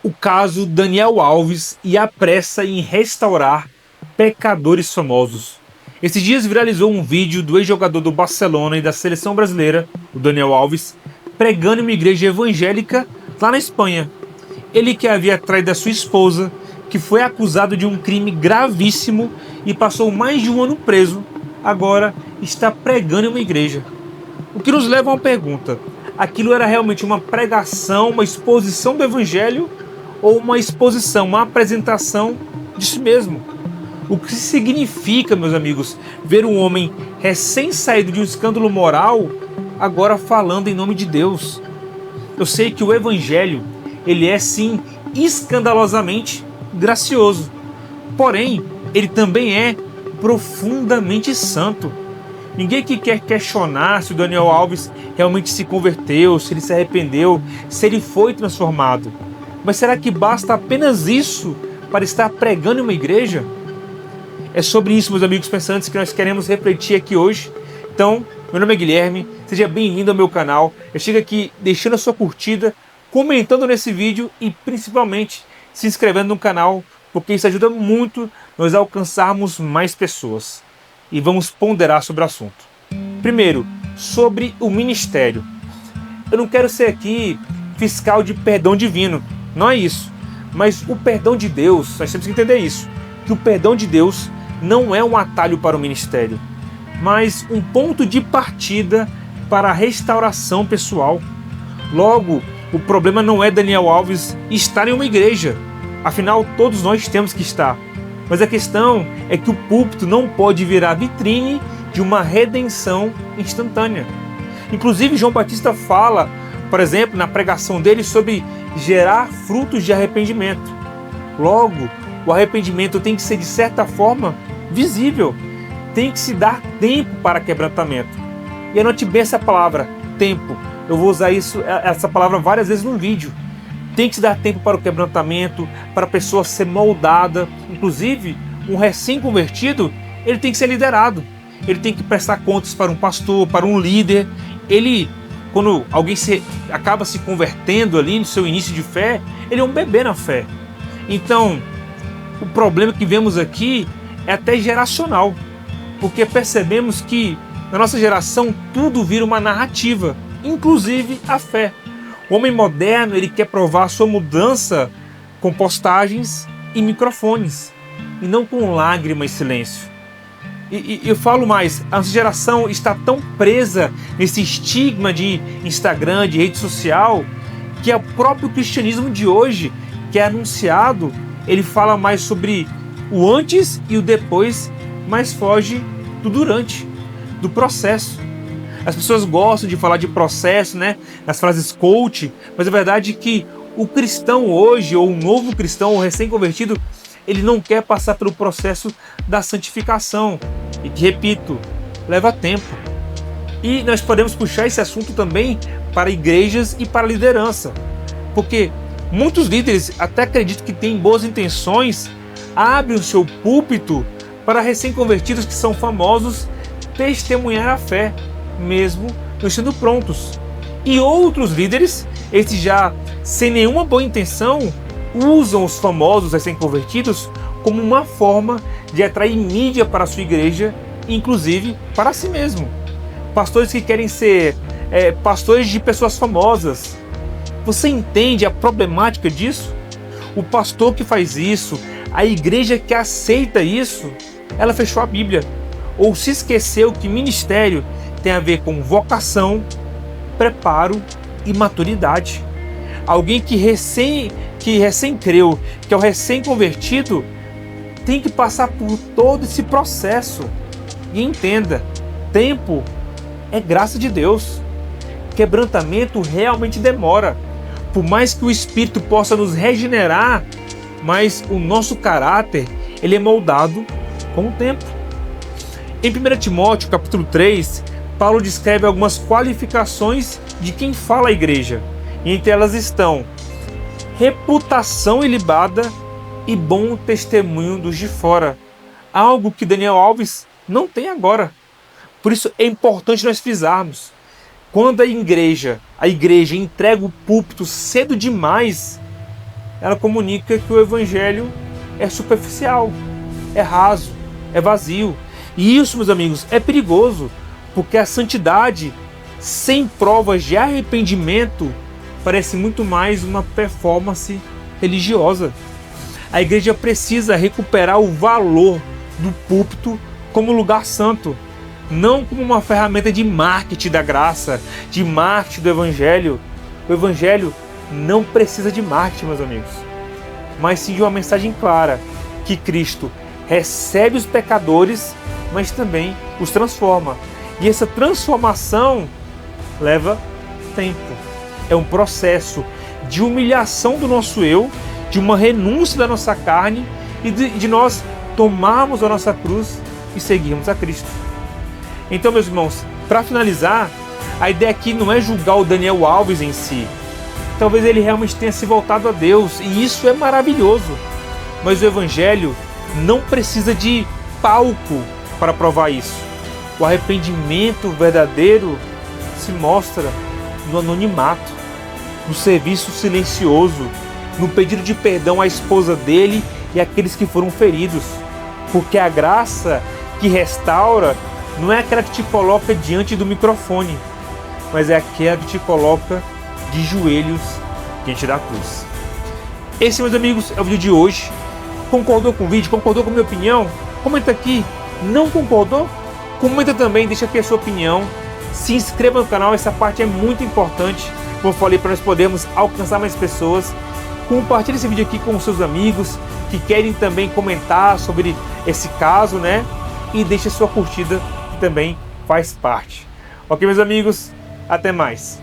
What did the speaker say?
O caso Daniel Alves e a pressa em restaurar pecadores famosos. Esses dias viralizou um vídeo do ex-jogador do Barcelona e da seleção brasileira, o Daniel Alves, pregando em uma igreja evangélica lá na Espanha. Ele que havia traído a sua esposa, que foi acusado de um crime gravíssimo e passou mais de um ano preso, agora está pregando em uma igreja. O que nos leva a uma pergunta: aquilo era realmente uma pregação, uma exposição do evangelho ou uma exposição, uma apresentação de si mesmo? O que significa, meus amigos, ver um homem recém-saído de um escândalo moral agora falando em nome de Deus? Eu sei que o evangelho, ele é sim escandalosamente gracioso, porém ele também é profundamente santo. Ninguém que quer questionar se o Daniel Alves realmente se converteu, se ele se arrependeu, se ele foi transformado. Mas será que basta apenas isso para estar pregando em uma igreja? É sobre isso, meus amigos pensantes, que nós queremos refletir aqui hoje. Então, meu nome é Guilherme, seja bem-vindo ao meu canal. Eu chego aqui deixando a sua curtida, comentando nesse vídeo e principalmente se inscrevendo no canal, porque isso ajuda muito nós a alcançarmos mais pessoas. E vamos ponderar sobre o assunto. Primeiro, sobre o ministério. Eu não quero ser aqui fiscal de perdão divino, não é isso. Mas o perdão de Deus, nós temos que entender isso, que o perdão de Deus não é um atalho para o ministério, mas um ponto de partida para a restauração pessoal. Logo, o problema não é Daniel Alves estar em uma igreja, afinal todos nós temos que estar. Mas a questão é que o púlpito não pode virar vitrine de uma redenção instantânea. Inclusive, João Batista fala, por exemplo, na pregação dele sobre gerar frutos de arrependimento. Logo, o arrependimento tem que ser, de certa forma, visível. Tem que se dar tempo para quebrantamento. E anote bem essa palavra, tempo. Eu vou usar essa palavra várias vezes no vídeo. Tem que se dar tempo para o quebrantamento, para a pessoa ser moldada. Inclusive, um recém-convertido, ele tem que ser liderado. Ele tem que prestar contas para um pastor, para um líder. Quando alguém acaba se convertendo ali no seu início de fé, ele é um bebê na fé. Então, o problema que vemos aqui é até geracional, porque percebemos que na nossa geração tudo vira uma narrativa, inclusive a fé. O homem moderno, ele quer provar a sua mudança com postagens e microfones, e não com lágrimas e silêncio. E eu falo mais, a nossa geração está tão presa nesse estigma de Instagram, de rede social, que o próprio cristianismo de hoje, que é anunciado, ele fala mais sobre o antes e o depois, mas foge do durante, do processo. As pessoas gostam de falar de processo, né? As frases coach, mas a verdade é que o cristão hoje, ou o novo cristão, ou recém-convertido, ele não quer passar pelo processo da santificação. E que, repito, leva tempo. E nós podemos puxar esse assunto também para igrejas e para liderança. Porque muitos líderes até acreditam que têm boas intenções, abrem o seu púlpito para recém-convertidos que são famosos testemunhar a fé, mesmo não sendo prontos. E outros líderes, esses já sem nenhuma boa intenção, usam os famosos recém-convertidos como uma forma de atrair mídia para a sua igreja, inclusive para si mesmo. Pastores que querem ser pastores de pessoas famosas. Você entende a problemática disso? O pastor que faz isso, a igreja que aceita isso, ela fechou a Bíblia, ou se esqueceu que ministério tem a ver com vocação, preparo e maturidade. Alguém que recém creu, que é o recém-convertido, tem que passar por todo esse processo. E entenda, tempo é graça de Deus. Quebrantamento realmente demora. Por mais que o Espírito possa nos regenerar, mas o nosso caráter, ele é moldado com o tempo. Em 1 Timóteo, capítulo 3, Paulo descreve algumas qualificações de quem fala à igreja. E entre elas estão reputação ilibada e bom testemunho dos de fora. Algo que Daniel Alves não tem agora. Por isso é importante nós frisarmos. Quando a igreja entrega o púlpito cedo demais, ela comunica que o evangelho é superficial, é raso, é vazio. E isso, meus amigos, é perigoso, porque a santidade sem provas de arrependimento parece muito mais uma performance religiosa. A igreja precisa recuperar o valor do púlpito como lugar santo, não como uma ferramenta de marketing da graça, de marketing do evangelho. O evangelho não precisa de marketing, meus amigos, mas sim de uma mensagem clara, que Cristo recebe os pecadores, mas também os transforma. E essa transformação leva tempo. É um processo de humilhação do nosso eu, de uma renúncia da nossa carne e de nós tomarmos a nossa cruz e seguirmos a Cristo. Então, meus irmãos, para finalizar, a ideia aqui não é julgar o Daniel Alves em si. Talvez ele realmente tenha se voltado a Deus, e isso é maravilhoso. Mas o Evangelho não precisa de palco para provar isso. O arrependimento verdadeiro se mostra no anonimato, no serviço silencioso, no pedido de perdão à esposa dele e àqueles que foram feridos. Porque a graça que restaura não é aquela que te coloca diante do microfone, mas é aquela que te coloca de joelhos diante da cruz. Esse, meus amigos, é o vídeo de hoje. Concordou com o vídeo? Concordou com a minha opinião? Comenta aqui. Não concordou? Comenta também, deixa aqui a sua opinião. Se inscreva no canal, essa parte é muito importante. Como eu falei, para nós podermos alcançar mais pessoas. Compartilhe esse vídeo aqui com os seus amigos que querem também comentar sobre esse caso, né? E deixe a sua curtida, que também faz parte. Ok, meus amigos? Até mais.